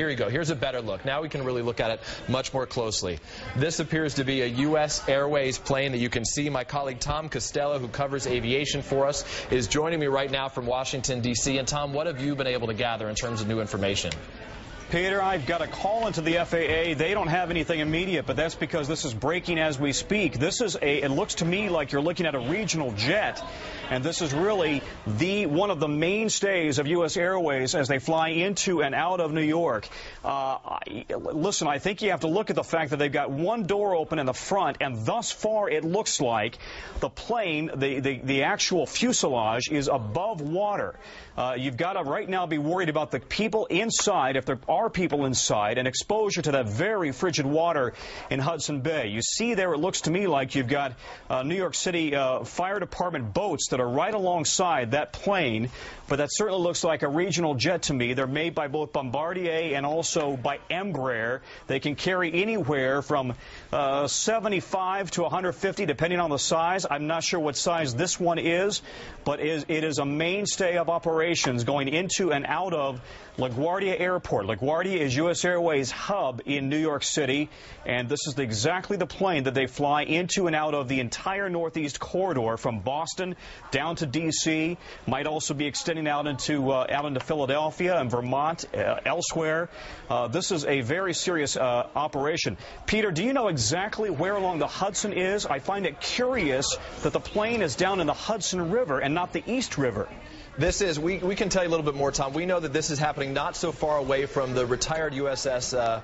Here you go. Here's a better look. Now we can really look at it much more closely. This appears to be a U.S. Airways plane that you can see. My colleague Tom Costello, who covers aviation for us, is joining me right now from Washington, D.C. And Tom, what have you been able to gather in terms of new information? Peter, I've got a call into the FAA. They don't have anything immediate, but that's because this is breaking as we speak. It looks to me like you're looking at a regional jet, and this is really one of the mainstays of U.S. Airways as they fly into and out of New York. Listen, I think you have to look at the fact that they've got one door open in the front, and thus far it looks like the plane, the actual fuselage, is above water. You've got to right now be worried about the people inside, if there are people inside, and exposure to that very frigid water in Hudson Bay. You see there, it looks to me like you've got New York City Fire Department boats that are right alongside that plane, but that certainly looks like a regional jet to me. They're made by both Bombardier and also by Embraer. They can carry anywhere from 75 to 150, depending on the size. I'm not sure what size this one is, but it is a mainstay of operations going into and out of LaGuardia Airport. LaGuardia is U.S. Airways' hub in New York City, and this is exactly the plane that they fly into and out of the entire Northeast corridor from Boston down to D.C., might also be extending out into Philadelphia and Vermont, elsewhere. This is a very serious operation. Peter, do you know exactly where along the Hudson is? I find it curious that the plane is down in the Hudson River and not the East River. We can tell you a little bit more, Tom. We know that this is happening not so far away from the retired USS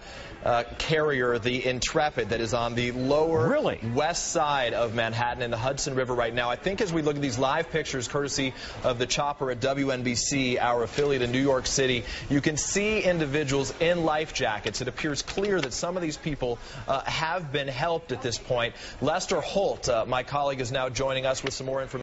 carrier, the Intrepid, that is on the lower west side of Manhattan in the Hudson River right now. I think as we look at these live pictures, courtesy of the chopper at WNBC, our affiliate in New York City, you can see individuals in life jackets. It appears clear that some of these people have been helped at this point. Lester Holt, my colleague, is now joining us with some more information.